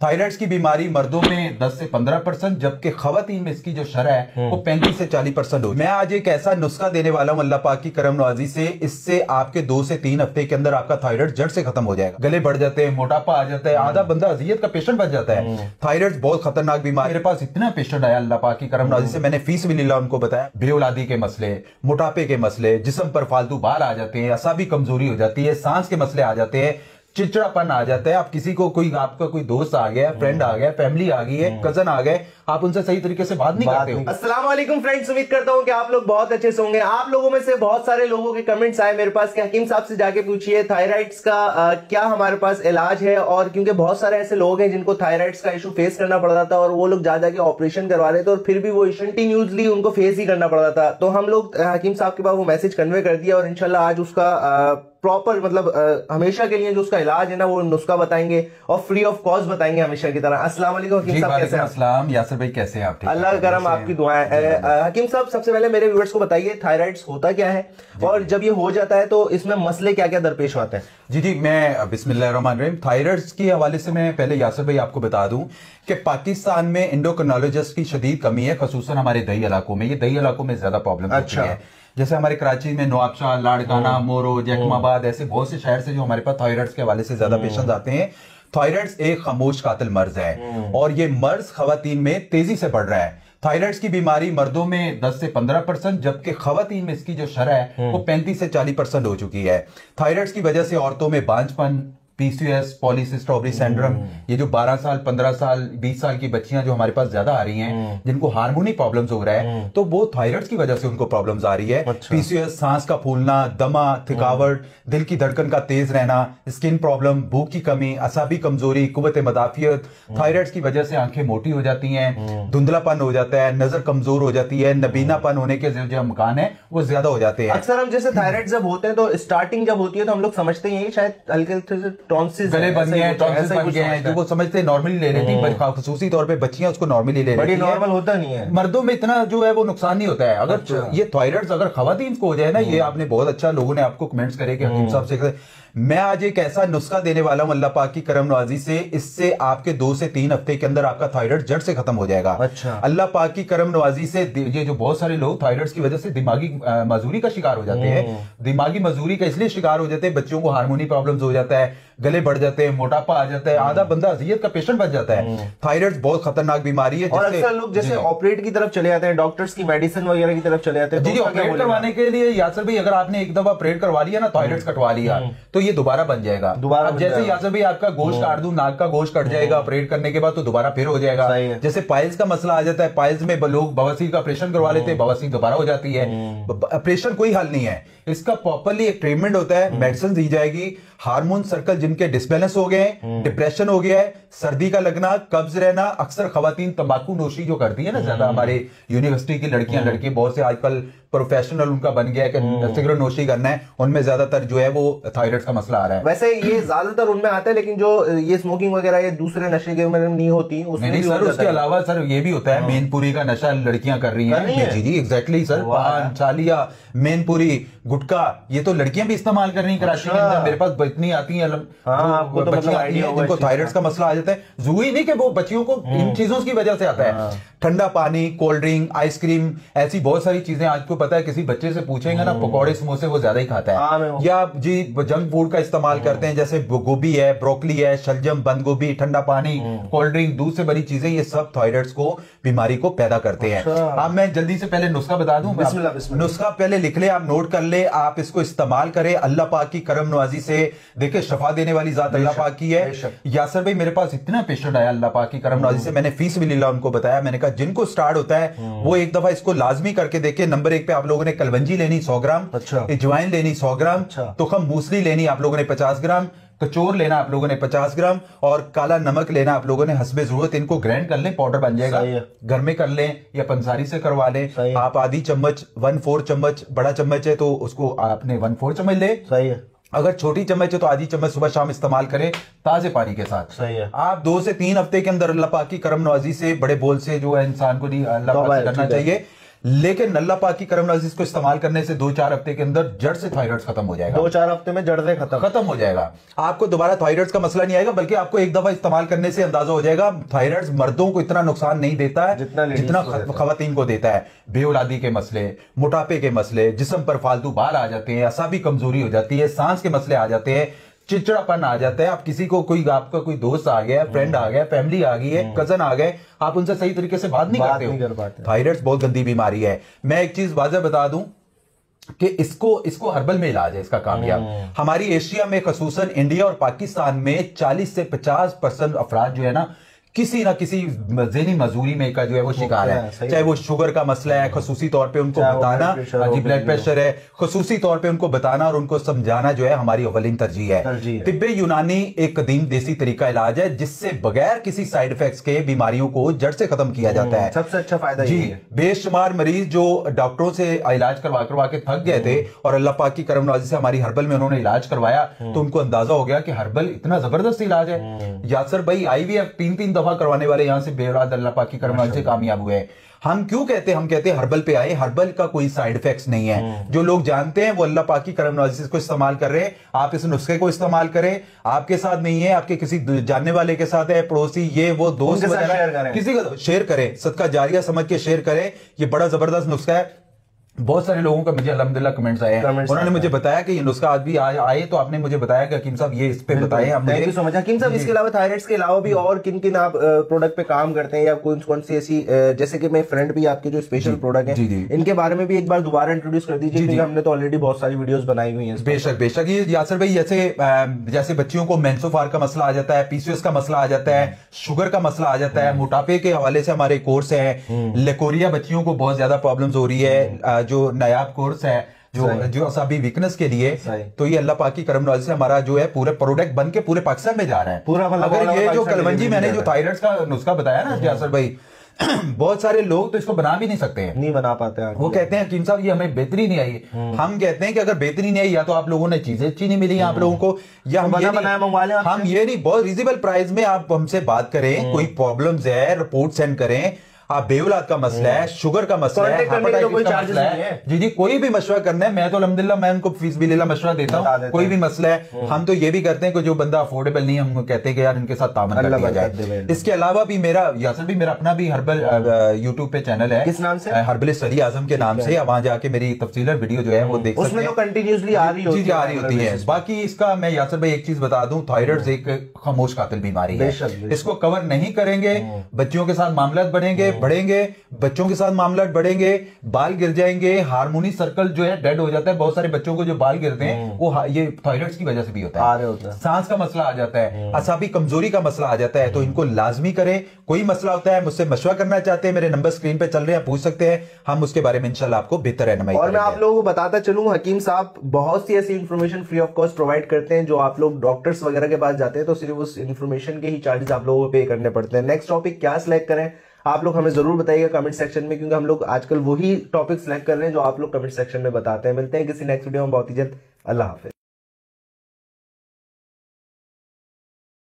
Thyroid की बीमारी मर्दों में 10 से 15%, जबकि खवातीन में इसकी जो शरह है वो 35 से 40% हो। मैं आज एक ऐसा नुस्खा देने वाला हूं अल्लाह पाक की करम नवाजी से, इससे आपके 2 से 3 हफ्ते के अंदर आपका थायराइड जड़ से खत्म हो जाएगा। गले बढ़ जाते हैं, मोटापा आ जाता है, आधा बंदा अजियत का पेशेंट बन जाता है। थायराइड बहुत खतरनाक बीमारी। मेरे पास इतना पेशेंट आया अल्लाह पाक की करम नवाजी से, मैंने फीस भी लीला उनको बताया। बेऔलादी के मसले, मोटापे के मसले, जिस्म पर फालतू बाल आ जाते हैं, असाबी कमजोरी हो जाती है, सांस के मसले आ जाते हैं, चिड़चिड़ापन आ जाता है। आप किसी को कोई आपका कोई दोस्त आ गया, फ्रेंड आ गया, फैमिली आ गई है, कजन आ गए, आप उनसे सही तरीके से बात नहीं करते हो। अस्सलाम वालेकुम फ्रेंड्स, उम्मीद करता हूं कि आप लोग बहुत अच्छे से होंगे। आप लोगों में से बहुत सारे लोगों के कमेंट्स आए मेरे पास कि हकीम साहब से जाके पूछिए थायराइड्स का क्या हमारे पास इलाज है। और क्योंकि बहुत सारे ऐसे लोग हैं जिनको थायराइड्स का इशू फेस करना पड़ रहा था और वो लोग जा के ऑपरेशन करवा रहे थे और फिर भी वो कंटिन्यूसली उनको फेस ही करना पड़ रहा था। तो हम लोग हकीम साहब के पास वो मैसेज कन्वे कर दिया और इंशाल्लाह आज उसका प्रॉपर मतलब हमेशा के लिए जो उसका इलाज है ना वो नुस्खा बताएंगे और फ्री ऑफ कॉस्ट बताएंगे हमेशा की तरह। अस्सलाम वालेकुम हकीम साहब, कैसे हैं? अस्सलाम यासर भाई, कैसे हैं आप? अल्लाह का करम, आपकी दुआएं। हकीम साहब सबसे पहले मेरे व्यूअर्स को बताइए थायराइड्स होता क्या है और जब ये हो जाता है तो इसमें मसले क्या क्या दरपेश होते हैं? जी, मैं बिस्मिल्लाहिर्रहमानिर्रहीम। थायराइड्स के हवाले से मैं पहले यासर भाई आपको बता दूं कि पाकिस्तान में एंडोक्रिनोलॉजिस्ट की शदीद कमी है, खसूसन हमारे दही इलाकों में। ये दही इलाकों में ज्यादा प्रॉब्लम होती है। जैसे हमारे कराची में नवाबशाह, लाड़काना, मोरो, जैकमाबाद, ऐसे बहुत से शहर से जो हमारे पास थायराइड्स के हवाले से ज्यादा पेशेंट आते हैं। थायराइड्स एक खामोश कातिल मर्ज है और ये मर्ज खवातीन में तेजी से बढ़ रहा है। थायराइड की बीमारी मर्दों में 10 से 15%, जबकि खवातीन में इसकी जो शरह है वो 35 से 40% हो चुकी है। थायराइड की वजह से औरतों में बांझपन, पीसीओएस, पॉलीसिस्टिक ओवरी सिंड्रोम, ये जो 12 साल, 15 साल, 20 साल की बच्चियां जो हमारे पास ज्यादा आ रही हैं, जिनको हार्मोनी प्रॉब्लम्स हो रहा है, तो वो थायराइड की वजह से उनको प्रॉब्लम्स आ रही है। पीसीओएस, सांस का फूलना, दमा, थकावट, दिल की धड़कन का तेज रहना, स्किन प्रॉब्लम, भूख की कमी, असाबी कमजोरी, कुव्वत मदाफियत। थायराइड की वजह से आंखें मोटी हो जाती हैं, धुंधलापन हो जाता है, नजर कमजोर हो जाती है, नबीनापन होने के जो अमकान है वो ज्यादा हो जाते हैं। अक्सर हम जैसे थायराइड जब होते हैं तो स्टार्टिंग जब होती है तो हम लोग समझते हैं शायद हल्के टॉन्सिस गले बन गए हैं, टॉन्सिस बन गए हैं, जो वो समझते हैं नॉर्मली ले रही थी, खसूसी तौर पे बच्चियां उसको नॉर्मली ले रही थी। नॉर्मल होता नहीं है, मर्दों में इतना जो है वो नुकसान नहीं होता है। अगर ये थायराइड अगर खवातीन को हो जाए ना, ये आपने बहुत अच्छा, लोगों ने आपको कमेंट्स करे कि हकीम साहब से मैं आज एक ऐसा नुस्खा देने वाला हूं अल्लाह पाक की करम नवाजी से, इससे आपके 2 से 3 हफ्ते के अंदर आपका थायराइड जड़ से खत्म हो जाएगा। अल्लाह पाक की करम नवाजी से ये जो बहुत सारे लोग थायराइड की वजह से दिमागी मजूरी का शिकार हो जाते हैं। दिमागी मजूरी का इसलिए शिकार हो जाते हैं, बच्चों को हार्मोनी प्रॉब्लम्स हो जाता है, गले बढ़ जाते हैं, मोटापा आ जाता है, आधा बंदा अजियत का पेशेंट बन जाता है। थायराइड बहुत खतरनाक बीमारी है और अक्सर लोग जैसे ऑपरेट की तरफ चले जाते हैं, डॉक्टर्स की मेडिसिन वगैरह की तरफ चले जाते हैं। जी, ऑपरेट करवाने के लिए यासर भाई, अगर आपने एक दफा ऑपरेट करवा लिया ना, थायराइड कटवा लिया, तो ये दोबारा बन जाएगा। अब जैसे यासर भाई आपका गोश्त काट दूं, नाक का गोश्त कट जाएगा ऑपरेट करने के बाद, तो दोबारा फिर हो जाएगा। जैसे पाइल्स का मसला आ जाता है, पाइल्स में लोग बवासीर का ऑपरेशन करवा लेते हैं, बवासीर दोबारा हो जाती है। ऑपरेशन कोई हल नहीं है, इसका प्रॉपरली एक ट्रीटमेंट होता है, मेडिसिन दी जाएगी। हार्मोन सर्कल जिनके डिसबैलेंस हो गए हैं, डिप्रेशन हो गया है, सर्दी का लगना, कब्ज रहना, अक्सर खवातीन तंबाकू नोशी जो करती है ना ज्यादा, हमारे यूनिवर्सिटी की लड़कियां लड़के बहुत से आजकल प्रोफेशनल उनका बन गया है कि सिगरेट नोशी करना है, उनमें ज्यादातर जो है वो थायराइड का मसला आ रहा है। वैसे ये ज्यादातर उनमें आता है, लेकिन जो ये स्मोकिंग वगैरह ये दूसरे नशे के में नहीं होती, उसमें नहीं सर, उसके अलावा सर ये भी होता है, मेनपुरी का नशा लड़कियां कर रही हैं। जी जी एग्जैक्टली सर, पान, चालिया, मेनपुरी, गुटखा, ये तो लड़कियां भी इस्तेमाल कर रही हैं कराची के अंदर। मेरे पास इतनी आती हैं बच्चियां आती हैं जिनको थायराइड का मसला आ जाता है। जरूरी नहीं कि वो बच्चियों को इन चीजों की वजह से आता है। ठंडा पानी, कोल्ड ड्रिंक, आइसक्रीम, ऐसी बहुत सारी चीजें आपको पता है, किसी बच्चे से पूछेंगे ना, पकौड़े समोसे वो ज्यादा ही खाता है। या जी जंक फूड का इस्तेमाल करते हैं, जैसे गोभी है, ब्रोकली है, शलजम, बंद गोभी, ठंडा पानी, कोल्ड ड्रिंक, दूध से बड़ी चीजें, ये सब थायराइड को बीमारी को पैदा करते हैं। अब मैं जल्दी से पहले नुस्खा बता दूं, नुस्खा पहले लिख ले, आप नोट कर ले, आप इसको इस्तेमाल करें। अल्लाह पाक की करम नवाजी से देखिए शफा देने वाली जात अल्लाह पाक की है। यासर भाई मेरे पास इतना पेशेंट आया अल्लाह पाक की करम नवाजी से, मैंने फीस भी लीला उनको बताया, मैंने कहा जिनको स्टार्ट होता है वो एक दफा इसको लाजमी करके देखे। नंबर 1 पे आप लोगों ने कलवंजी लेनी 100 ग्राम, अजवाइन लेनी 100 ग्राम, तुखम मूसली लेनी आप लोगों ने 50 ग्राम, कचोर लेना आप लोगों ने 50 ग्राम, और काला नमक लेना आप लोगों ने हस्बे जरूरत। इनको ग्राइंड कर लें, पाउडर बन जाएगा, घर में कर लें या पंसारी से करवा लें। आप आधी चम्मच, 1/4 चम्मच, बड़ा चम्मच है तो उसको आपने 1/4 चम्मच ले। सही है। अगर छोटी चम्मच है तो आधी चम्मच सुबह शाम इस्तेमाल करें ताजे पानी के साथ। सही है। आप 2 से 3 हफ्ते के अंदर अल्लाह पाक की करम नवाजी से, बड़े बोल से जो है इंसान को नहीं अल्लाह पाक से करना चाहिए। लेकिन अल्लाह पाक की करम नवाज़ी इसको इस्तेमाल करने से 2-4 हफ्ते के अंदर जड़ से थायराइड खत्म हो जाएगा। 2-4 हफ्ते में जड़ से खत्म हो जाएगा। आपको दोबारा थायराइड का मसला नहीं आएगा, बल्कि आपको एक दफा इस्तेमाल करने से अंदाजा हो जाएगा थायराइड मर्दों को इतना नुकसान नहीं देता है जितना खवातीन को देता है। बेऔलादी के मसले, मोटापे के मसले, जिस्म पर फालतू बाल आ जाते हैं, असाबी कमजोरी हो जाती है, सांस के मसले आ जाते हैं, चिड़चिड़ापन आ जाता है। आप किसी को आपका कोई दोस्त आ गया, फ्रेंड आ गया, फैमिली आ गई है, कजन आ गए, आप उनसे सही तरीके से बात नहीं करते हो। थायराइड बहुत गंदी बीमारी है। मैं एक चीज वाज़ह बता दूं कि इसको हर्बल में इलाज है इसका कामयाब। हमारी एशिया में खसूसन इंडिया और पाकिस्तान में 40 से 50% अफराद जो है ना किसी ना किसी ज़हनी मजबूरी में का जो है वो शिकार है। चाहे वो शुगर का मसला है, खसूसी तौर पे उनको बताना, ब्लड प्रेशर है, खसूसी तौर पे उनको बताना और उनको समझाना जो है हमारी अवलिन तरजीह है। तिब्बे यूनानी एक कदीम देसी तरीका इलाज है जिससे बगैर किसी साइड इफेक्ट्स के बीमारियों को जड़ से खत्म किया जाता है। सबसे अच्छा फायदा जी। बेशुमार मरीज जो डॉक्टरों से इलाज करवा के थक गए थे और अल्लाह पाक की करम नवाज़ी से हमारी हर्बल में उन्होंने इलाज करवाया तो उनको अंदाजा हो गया कि हर्बल इतना जबरदस्त इलाज है। यासर भाई IVF 3-3 दफा करवाने वाले यहां से बेऔलाद अल्लाह पाक की करम नवाज़ी से कामयाब हुए। हम क्यों कहते हैं, हम कहते हैं हर्बल पे आए, हर्बल का कोई साइड इफेक्ट्स नहीं है। जो लोग जानते हैं वो अल्लाह पाक की करम नवाज़ी को इस्तेमाल कर रहे हैं। आप इस नुस्खे को इस्तेमाल करें, आपके साथ नहीं है, आपके किसी जानने वाले के साथ है, पड़ोसी, ये वो दोस्त वगैरह, किसी को शेयर करें, सदका जारिया समझ के शेयर करें। ये बड़ा जबरदस्त नुस्खा है। बहुत सारे लोगों का मुझे अल्हम्दुलिल्लाह कमेंट्स आए हैं, उन्होंने मुझे बताया कि ये नुस्खा आज भी आए तो आपने मुझे बताया कि हकीम साहब ये इस पे बताएं। थैंक यू सो मच हकीम साहब। इसके अलावा थायराइड्स के अलावा भी और किन किन आप प्रोडक्ट पे काम करते हैं या कौन सी ऐसी, जैसे कि मैं फ्रेंड भी आपके जो स्पेशल प्रोडक्ट है इनके बारे में भी एक बार दोबारा इंट्रोड्यूस कर दीजिए, क्योंकि हमने तो ऑलरेडी बहुत सारी वीडियोस बनाई हुई हैं। बेशक ये यासर भाई, जैसे बच्चियों को मेंसोफार का मसला आ जाता है, PCOS का मसला आ जाता है, शुगर का मसला आ जाता है, मोटापे के हवाले से हमारे कोर्स है। लेकोरिया बच्चियों को बहुत ज्यादा प्रॉब्लम्स हो रही है, जो नायाब कोर्स है जो असाबी वीकनेस के लिए, तो ये अल्लाह पाक की करम नवाज़ी से हमारा जो है पूरे प्रोडक्ट बन के पूरे पाकिस्तान में जा रहा है पूरा। अगर ये जो कलवंजी मैंने जो थायराइड का नुस्खा बताया ना यासर भाई, बहुत सारे लोग तो इसको बना भी नहीं सकते हैं, नहीं बना पाते हैं। वो कहते हैं हकीम साहब ये हमें बेहतरी नहीं आई। हम कहते हैं कि अगर बेहतरी नहीं आई, या तो आप लोगों ने चीजें अच्छी नहीं मिली आप लोगों को, या हम ये नहीं बहुत रीजनेबल प्राइस में आप हमसे बात करें, कोई प्रॉब्लम्स है रिपोर्ट सेंड करें। आप बेऔलाद का मसला है, शुगर का मसला है, कोई चार्जेस नहीं है। जी कोई भी मशवरा करना है, मैं तो अल्हम्दुलिल्लाह मैं उनको फीस भी लेला मशवरा देता हूँ। कोई भी मसला है, हम तो ये भी करते हैं कि जो बंदा अफोर्डेबल नहीं है हम कहते हैं कि यार इनके साथ तामन कर लिया जाए। इसके अलावा भी मेरा यासर भी मेरा अपना भी हर्बल यूट्यूब पे चैनल है, किस नाम से? हर्बलिस्ट अली आजम के नाम से। वहां जाके मेरी तफसीलर वीडियो जो है वो देख सकते हैं, उसमें कंटिन्यूअसली आ रही होती है। बाकी इसका मैं यासर भाई एक चीज बता दूं, थायराइड एक खामोश कातिल बीमारी है। इसको कवर नहीं करेंगे, बच्चियों के साथ मामला बढ़ेंगे, बच्चों के साथ मामला बढ़ेंगे, बाल गिर जाएंगे, हार्मोनी सर्कल जो है डेड हो जाता है। बहुत सारे बच्चों को जो बाल गिरते हैं वो ये थायराइड की वजह से भी होता है। सांस का मसला आ जाता है, असाबी कमजोरी का मसला आ जाता है। तो इनको लाजमी करें। कोई मसला होता है मुझसे मशवरा करना चाहते हैं, मेरे नंबर स्क्रीन पे चल रहे हैं, पूछ सकते हैं, हम उसके बारे में इंशाल्लाह आपको बेहतर रहनुमाई करेंगे। और मैं आप लोगों को बताता चलूं, हकीम साहब बहुत सी ऐसी information free of cost provide करते हैं। जो आप लोग डॉक्टर्स वगैरह के पास जाते हैं तो सिर्फ उस इन्फॉर्मेशन के ही चार्जेस आप लोगों को पे करने पड़ते हैं। नेक्स्ट टॉपिक क्या सिलेक्ट करें आप लोग हमें जरूर बताइएगा कमेंट सेक्शन में, क्योंकि हम लोग आजकल वही टॉपिक सिलेक्ट कर रहे हैं जो आप लोग कमेंट सेक्शन में बताते हैं। मिलते हैं किसी नेक्स्ट वीडियो में बहुत ही जल्द। अल्लाह हाफिज।